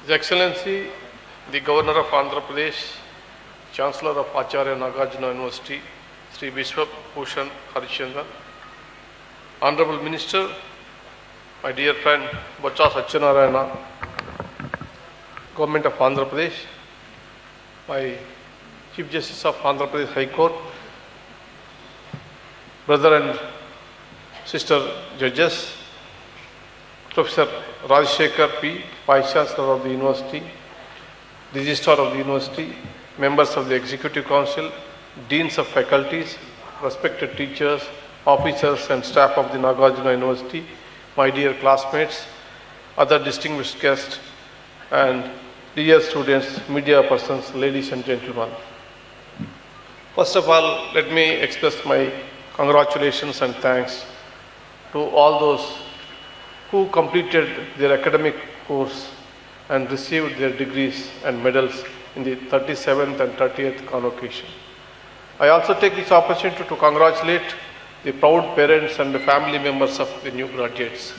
His Excellency, the Governor of Andhra Pradesh, Chancellor of Acharya Nagarjuna University, Sri Vishwa Bhushan Harishchandra, Honorable Minister, my dear friend Boccha Satyanarayana, Government of Andhra Pradesh, my Chief Justice of Andhra Pradesh High Court, brother and sister judges, Professor Rajshekhar P., Vice Chancellor of the University, Registrar of the University, members of the Executive Council, Deans of Faculties, respected teachers, officers and staff of the Nagarjuna University, my dear classmates, other distinguished guests, and dear students, media persons, ladies and gentlemen. First of all, let me express my congratulations and thanks to all those who completed their academic course and received their degrees and medals in the 37th and 30th Convocation. I also take this opportunity to congratulate the proud parents and the family members of the new graduates.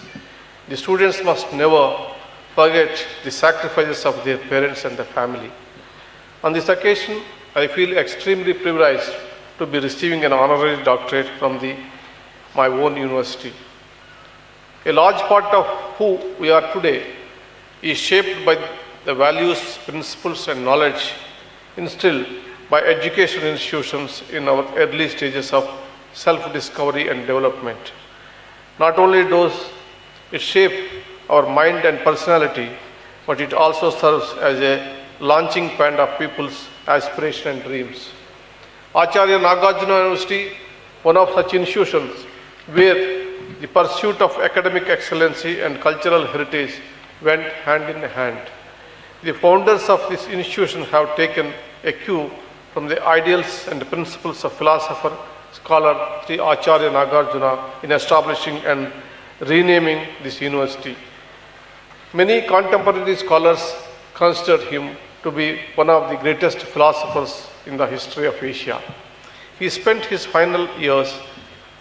The students must never forget the sacrifices of their parents and the family. On this occasion, I feel extremely privileged to be receiving an honorary doctorate from my own university. A large part of who we are today is shaped by the values, principles and knowledge instilled by educational institutions in our early stages of self-discovery and development. Not only does it shape our mind and personality, but it also serves as a launching pad of people's aspirations and dreams. Acharya Nagarjuna University, one of such institutions where the pursuit of academic excellency and cultural heritage went hand in hand. The founders of this institution have taken a cue from the ideals and principles of philosopher, scholar Sri Acharya Nagarjuna in establishing and renaming this university. Many contemporary scholars consider him to be one of the greatest philosophers in the history of Asia. He spent his final years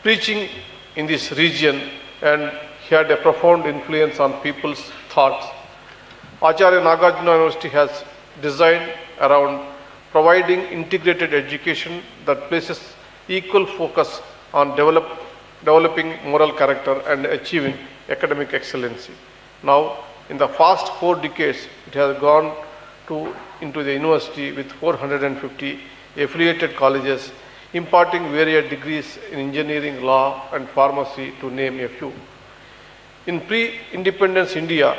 preaching in this region and he had a profound influence on people's thoughts. Acharya Nagarjuna University has designed around providing integrated education that places equal focus on developing moral character and achieving academic excellency. Now, in the past 4 decades, it has gone into the university with 450 affiliated colleges, imparting various degrees in engineering, law and pharmacy to name a few. In pre-independence India,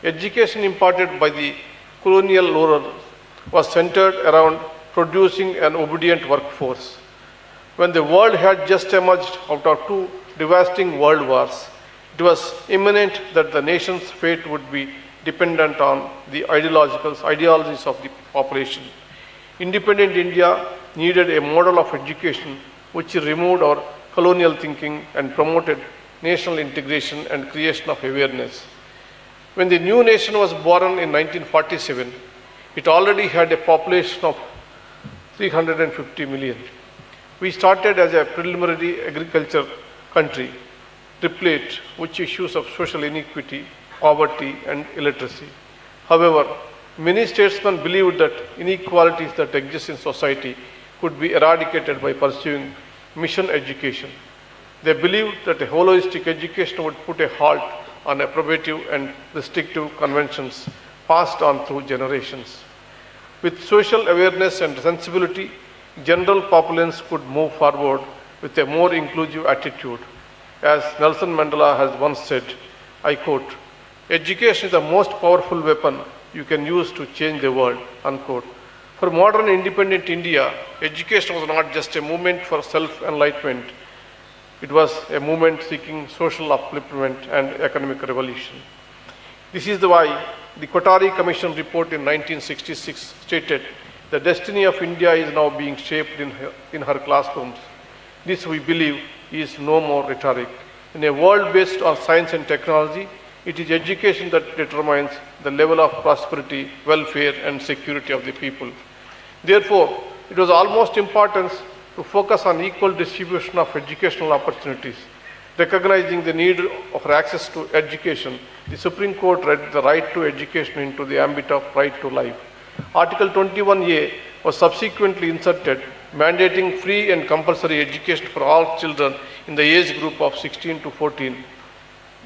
education imparted by the colonial rulers was centered around producing an obedient workforce. When the world had just emerged out of 2 devastating world wars, it was imminent that the nation's fate would be dependent on the ideologies of the population. Independent India needed a model of education which removed our colonial thinking and promoted national integration and creation of awareness. When the new nation was born in 1947, it already had a population of 350 million. We started as a preliminary agriculture country, replete with issues of social inequity, poverty and illiteracy. However, many statesmen believed that inequalities that exist in society could be eradicated by pursuing mission education. They believed that a holistic education would put a halt on appropriative and restrictive conventions passed on through generations. With social awareness and sensibility, general populace could move forward with a more inclusive attitude. As Nelson Mandela has once said, I quote, "Education is the most powerful weapon you can use to change the world," unquote. For modern independent India, education was not just a movement for self-enlightenment, it was a movement seeking social upliftment and economic revolution. This is why the Kothari Commission report in 1966 stated, "The destiny of India is now being shaped in her classrooms." This, we believe, is no more rhetoric. In a world based on science and technology, it is education that determines the level of prosperity, welfare and security of the people. Therefore, it was almost important to focus on equal distribution of educational opportunities. Recognizing the need of access to education, the Supreme Court read the right to education into the ambit of right to life. Article 21A was subsequently inserted, mandating free and compulsory education for all children in the age group of 16 to 14.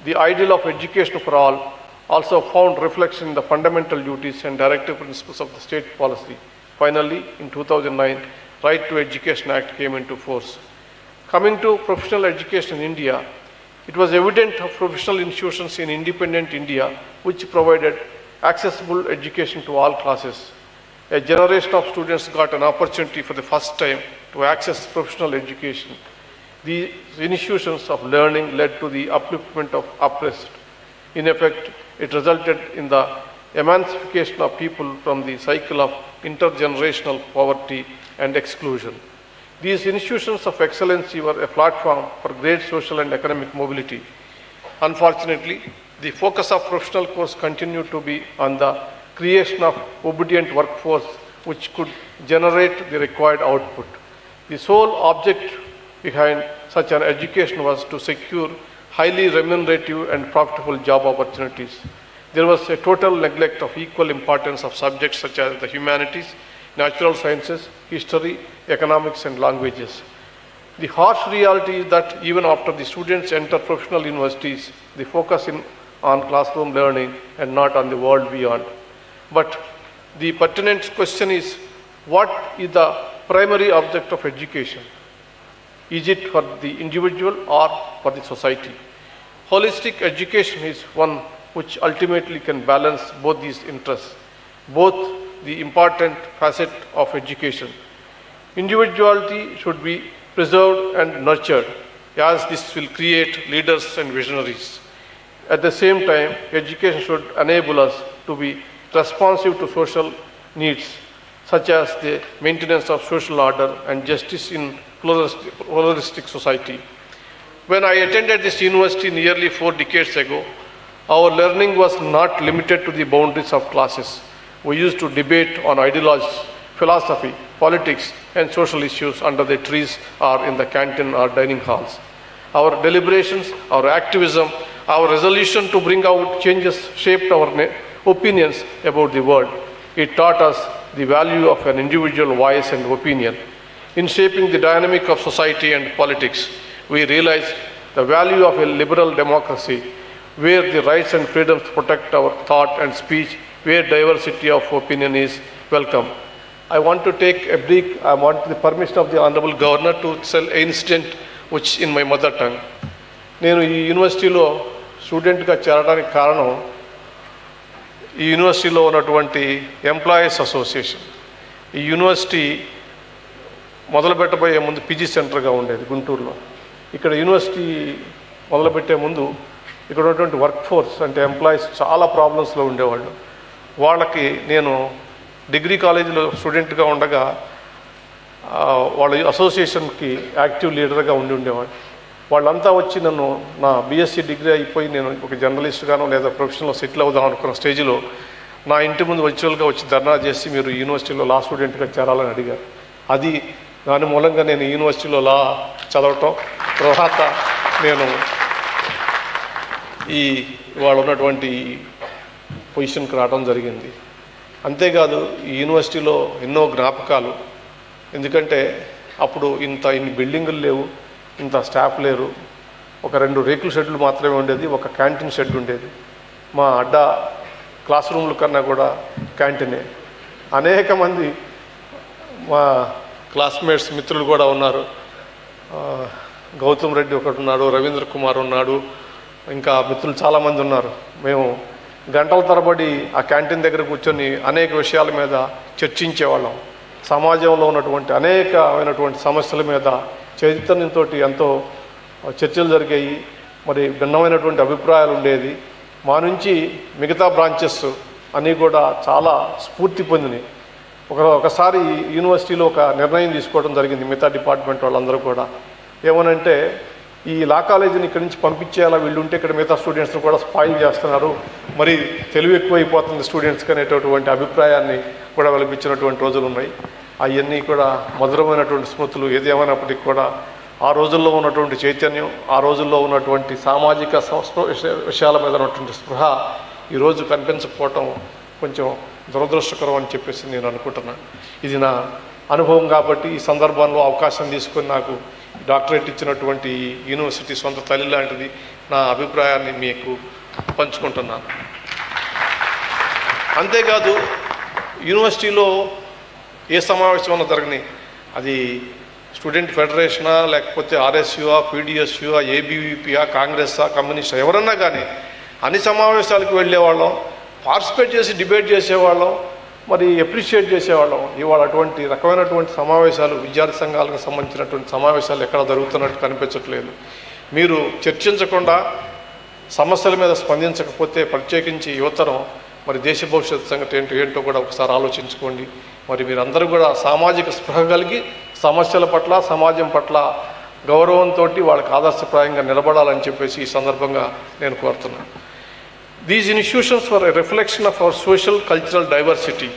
The ideal of education for all also found reflection in the fundamental duties and directive principles of the state policy. Finally, in 2009, Right to Education Act came into force. Coming to professional education in India, it was evident of professional institutions in independent India which provided accessible education to all classes. A generation of students got an opportunity for the first time to access professional education. These institutions of learning led to the upliftment of oppressed. In effect, it resulted in the emancipation of people from the cycle of intergenerational poverty and exclusion. These institutions of excellency were a platform for great social and economic mobility. Unfortunately, the focus of professional course continued to be on the creation of obedient workforce which could generate the required output. The sole object behind such an education was to secure highly remunerative and profitable job opportunities. There was a total neglect of equal importance of subjects such as the humanities, natural sciences, history, economics, and languages. The harsh reality is that even after the students enter professional universities, they focus on classroom learning and not on the world beyond. But the pertinent question is, what is the primary object of education? Is it for the individual or for the society? Holistic education is one which ultimately can balance both these interests, both the important facet of education. Individuality should be preserved and nurtured, as this will create leaders and visionaries. At the same time, education should enable us to be responsive to social needs, such as the maintenance of social order and justice in pluralistic society. When I attended this university nearly 4 decades ago, our learning was not limited to the boundaries of classes. We used to debate on ideologies, philosophy, politics, and social issues under the trees or in the canteen or dining halls. Our deliberations, our activism, our resolution to bring out changes shaped our opinions about the world. It taught us the value of an individual voice and opinion. In shaping the dynamic of society and politics, we realized the value of a liberal democracy where the rights and freedoms protect our thought and speech, where diversity of opinion is welcome. I want to take a break. I want the permission of the Honorable Governor to tell an incident which in my mother tongue. నేను ఈ యూనివర్సిటీలో స్టూడెంట్గా చేరడానికి కారణం ఈ యూనివర్సిటీలో ఉన్నటువంటి employees association. ఈ యూనివర్సిటీ మొదలుపెట్టబోయే ముందు పీజీ సెంటర్గా ఉండేది గుంటూరులో. ఇక్కడ యూనివర్సిటీ మొదలుపెట్టే ముందు ఇక్కడ ఉన్నటువంటి వర్క్ ఫోర్స్ అంటే ఎంప్లాయీస్ చాలా ప్రాబ్లమ్స్లో ఉండేవాళ్ళు. వాళ్ళకి నేను డిగ్రీ కాలేజీలో స్టూడెంట్గా ఉండగా వాళ్ళ అసోసియేషన్కి యాక్టివ్ లీడర్గా ఉండేవాడు. వాళ్ళంతా వచ్చి నన్ను నా బీఎస్సీ డిగ్రీ అయిపోయి నేను ఒక జర్నలిస్ట్గానో లేదా ప్రొఫెషనల్లో సెటిల్ అవుదాం అనుకున్న స్టేజ్లో నా ఇంటి ముందు వర్చువల్గా వచ్చి ధర్నా చేసి మీరు యూనివర్సిటీలో లా స్టూడెంట్గా చేరాలని అడిగారు. అది దాని మూలంగా నేను యూనివర్సిటీలో లా చదవటం, తర్వాత నేను వాళ్ళు ఉన్నటువంటి పొజిషన్కి రావడం జరిగింది. అంతేకాదు ఈ యూనివర్సిటీలో ఎన్నో జ్ఞాపకాలు. ఎందుకంటే అప్పుడు ఇన్ని బిల్డింగులు లేవు, ఇంత స్టాఫ్ లేరు. ఒక 2 రేకుల షెడ్లు మాత్రమే ఉండేది, ఒక క్యాంటీన్ షెడ్ ఉండేది. మా అడ్డా క్లాస్ రూమ్ల కన్నా కూడా క్యాంటీనే. అనేక మంది మా క్లాస్మేట్స్ మిత్రులు కూడా ఉన్నారు. గౌతమ్ రెడ్డి ఒకటి ఉన్నాడు, రవీంద్ర కుమార్ ఉన్నాడు, ఇంకా మిత్రులు చాలామంది ఉన్నారు. మేము గంటల తరబడి ఆ క్యాంటీన్ దగ్గర కూర్చొని అనేక విషయాల మీద చర్చించేవాళ్ళం. సమాజంలో ఉన్నటువంటి అనేకమైనటువంటి సమస్యల మీద చైతన్యంతో ఎంతో చర్చలు జరిగాయి. మరి భిన్నమైనటువంటి అభిప్రాయాలు ఉండేది. మా నుంచి మిగతా బ్రాంచెస్ అన్నీ కూడా చాలా స్ఫూర్తి పొందినాయి. ఒకసారి యూనివర్సిటీలో ఒక నిర్ణయం తీసుకోవడం జరిగింది. మిగతా డిపార్ట్మెంట్ వాళ్ళందరూ కూడా ఏమనంటే, ఈ లా కాలేజీని ఇక్కడి నుంచి పంపించేయాలా, వీళ్ళు ఉంటే ఇక్కడ మిగతా స్టూడెంట్స్ని కూడా స్పాయిల్ చేస్తున్నారు, మరి తెలివి ఎక్కువైపోతుంది స్టూడెంట్స్కి అనేటటువంటి అభిప్రాయాన్ని కూడా వెలిపించినటువంటి రోజులు ఉన్నాయి. అవన్నీ కూడా మధురమైనటువంటి స్మృతులు. ఏదేమైనప్పటికీ కూడా ఆ రోజుల్లో ఉన్నటువంటి చైతన్యం, ఆ రోజుల్లో ఉన్నటువంటి సామాజిక విషయాల మీద ఉన్నటువంటి స్పృహ ఈరోజు కనిపించకపోవటం కొంచెం దురదృష్టకరం అని చెప్పేసి నేను అనుకుంటున్నాను. ఇది నా అనుభవం కాబట్టి ఈ సందర్భంలో అవకాశం తీసుకొని నాకు డాక్టరేట్ ఇచ్చినటువంటి యూనివర్సిటీ సొంత తల్లి లాంటిది. నా అభిప్రాయాన్ని మీకు పంచుకుంటున్నాను. అంతేకాదు యూనివర్సిటీలో ఏ సమావేశం జరగని, అది స్టూడెంట్ ఫెడరేషనా, లేకపోతే ఆర్ఎస్యుఆ, పీడిఎస్యుఆ, ఏబీవీపీఆ, కాంగ్రెస్సా, కమ్యూనిస్టా, ఎవరన్నా కానీ అన్ని సమావేశాలకు వెళ్ళేవాళ్ళం, పార్టిసిపేట్ చేసి డిబేట్ చేసేవాళ్ళం, మరి అప్రిషియేట్ చేసేవాళ్ళం. ఇవాళ అటువంటి రకమైనటువంటి సమావేశాలు, విద్యార్థి సంఘాలకు సంబంధించినటువంటి సమావేశాలు ఎక్కడ జరుగుతున్నట్టు కనిపించట్లేదు. మీరు చర్చించకుండా, సమస్యల మీద స్పందించకపోతే, ప్రత్యేకించి యువతరం మరి దేశ భవిష్యత్తు సంగతి ఏంటో కూడా ఒకసారి ఆలోచించుకోండి. మరి మీరందరూ కూడా సామాజిక స్పృహ కలిగి సమస్యల పట్ల, సమాజం పట్ల గౌరవంతో వాళ్ళకి ఆదర్శప్రాయంగా నిలబడాలని చెప్పేసి ఈ సందర్భంగా నేను కోరుతున్నాను. These institutions were a reflection of our social cultural diversity.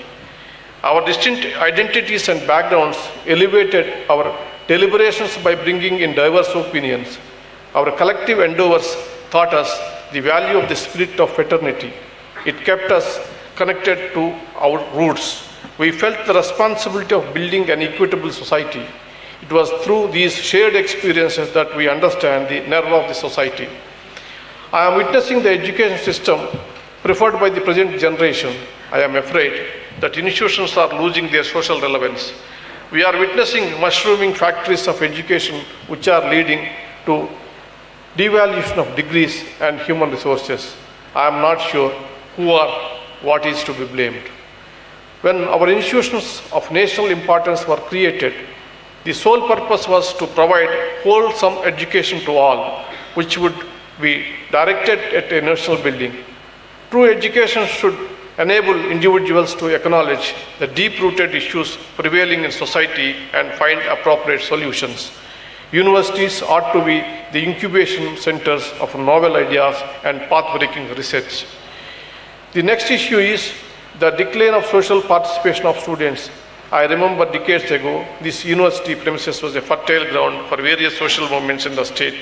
Our distinct identities and backgrounds elevated our deliberations by bringing in diverse opinions. Our collective endeavors taught us the value of the spirit of fraternity. It kept us connected to our roots. We felt the responsibility of building an equitable society. It was through these shared experiences that we understand the nerve of the society. I am witnessing the education system preferred by the present generation. I am afraid that institutions are losing their social relevance. We are witnessing mushrooming factories of education which are leading to devaluation of degrees and human resources. I am not sure who or what is to be blamed. When our institutions of national importance were created, the sole purpose was to provide wholesome education to all, which would be directed at a national building. True education should enable individuals to acknowledge the deep-rooted issues prevailing in society and find appropriate solutions. Universities ought to be the incubation centers of novel ideas and path-breaking research. The next issue is the decline of social participation of students. I remember decades ago, this university premises was a fertile ground for various social movements in the state.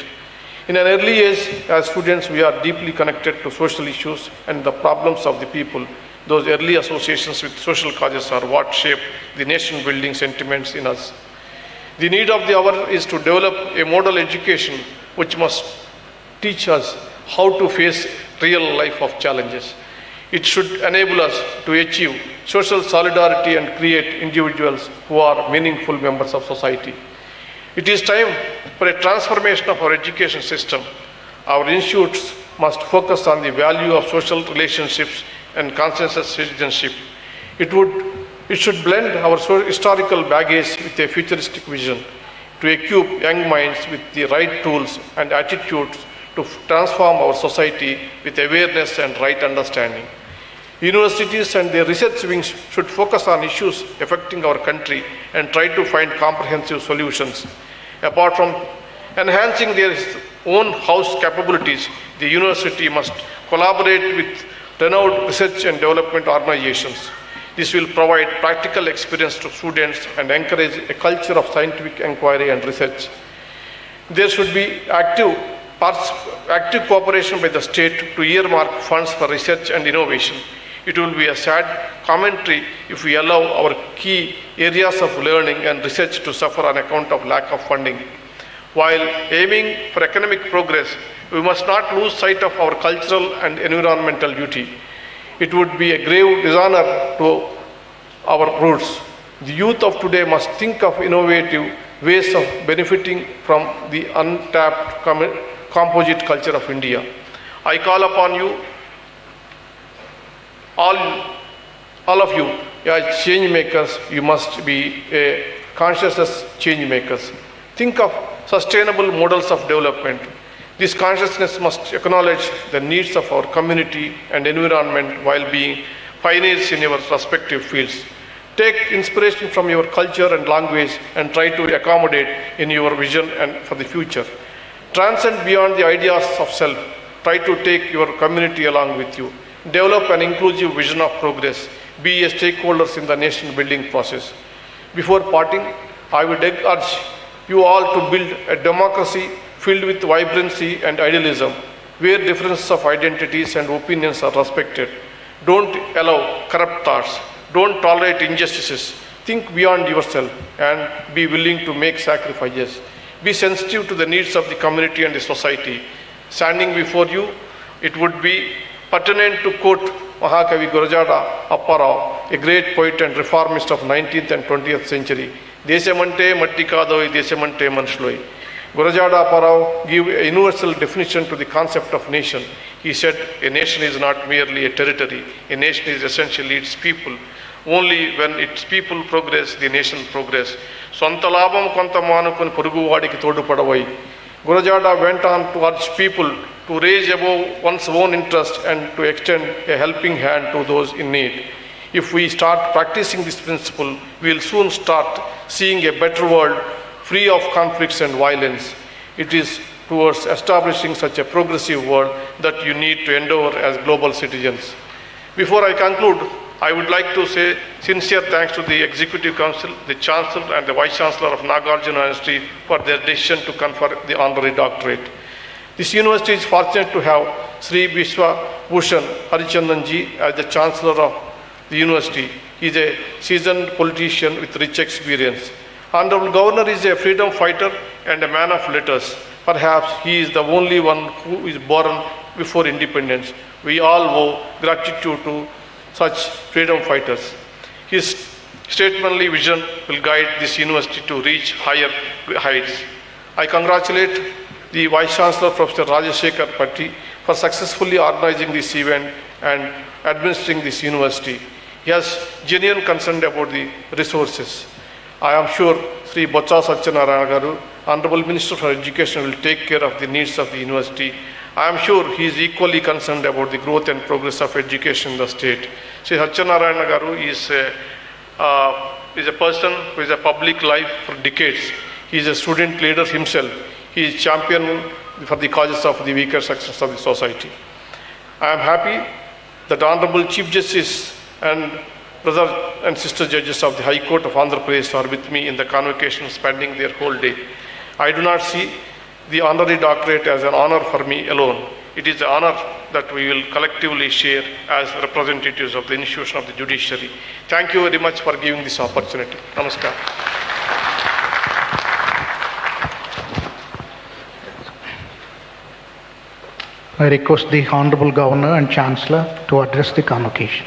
In an early age, as students, we are deeply connected to social issues and the problems of the people. Those early associations with social causes are what shape the nation-building sentiments in us. The need of the hour is to develop a model education which must teach us how to face real life of challenges. It should enable us to achieve social solidarity and create individuals who are meaningful members of society. It is time for a transformation of our education system. Our institutes must focus on the value of social relationships and conscientious citizenship. It should blend our historical baggage with a futuristic vision to equip young minds with the right tools and attitudes to transform our society with awareness and right understanding. Universities and their research wings should focus on issues affecting our country and try to find comprehensive solutions. Apart from enhancing their own house capabilities, the university must collaborate with renowned research and development organizations. This will provide practical experience to students and encourage a culture of scientific inquiry and research. There should be active cooperation by the state to earmark funds for research and innovation. It will be a sad commentary if we allow our key areas of learning and research to suffer on account of lack of funding. While aiming for economic progress, we must not lose sight of our cultural and environmental duty. It would be a grave dishonor to our roots. The youth of today must think of innovative ways of benefiting from the untapped composite culture of India. I call upon you, all of you, as change makers. You must be a conscious change makers. Think of sustainable models of development. This consciousness must acknowledge the needs of our community and environment while being pioneers in your respective fields. Take inspiration from your culture and language and try to accommodate in your vision and for the future. Transcend beyond the ideas of self. Try to take your community along with you. Develop an inclusive vision of progress. Be a stakeholder in the nation building process. Before parting, I would urge you all to build a democracy filled with vibrancy and idealism, where differences of identities and opinions are respected. Don't allow corrupt thoughts. Don't tolerate injustices. Think beyond yourself and be willing to make sacrifices. Be sensitive to the needs of the community and the society. Standing before you, it would be pertinent to quote Mahakavi Gurajada Apparao, a great poet and reformist of 19th and 20th century. Desamante matti kadoi, desamante manushloi. Gurajada Apparao gave a universal definition to the concept of nation. He said, a nation is not merely a territory. A nation is essentially its people. Only when its people progress, the nation progress. Swantalabam kontamanukun purugu vadiki todu padavai. Gurajada went on to urge people to raise above one's own interest and to extend a helping hand to those in need. If we start practicing this principle, we will soon start seeing a better world free of conflicts and violence. It is towards establishing such a progressive world that you need to endeavor as global citizens. Before I conclude, I would like to say sincere thanks to the Executive Council, the Chancellor and the Vice Chancellor of Nagarjuna University for their decision to confer the honorary doctorate. This university is fortunate to have Sri Vishwa Bhushan Harichandanji as the Chancellor of the university. He is a seasoned politician with rich experience. Honorable Governor is a freedom fighter and a man of letters. Perhaps he is the only one who is born before independence. We all owe gratitude to such freedom fighters. His statesmanly vision will guide this university to reach higher heights. I congratulate the Vice Chancellor, Professor Rajashekar Patti, for successfully organizing this event and administering this university. He has genuine concern about the resources. I am sure Sri Botsa Satyanarayana Garu, Honorable Minister for Education, will take care of the needs of the university. I am sure he is equally concerned about the growth and progress of education in the state. Sri Satyanarayana Garu is a person who is a public life for decades. He is a student leader himself. He is champion for the causes of the weaker sections of the society. I am happy that Honorable Chief Justice and brother and sister judges of the High Court of Andhra Pradesh are with me in the convocation, spending their whole day. I do not see the honorary doctorate as an honor for me alone. It is an honor that we will collectively share as representatives of the institution of the judiciary. Thank you very much for giving this opportunity. Namaskar. I request the Honorable Governor and Chancellor to address the convocation.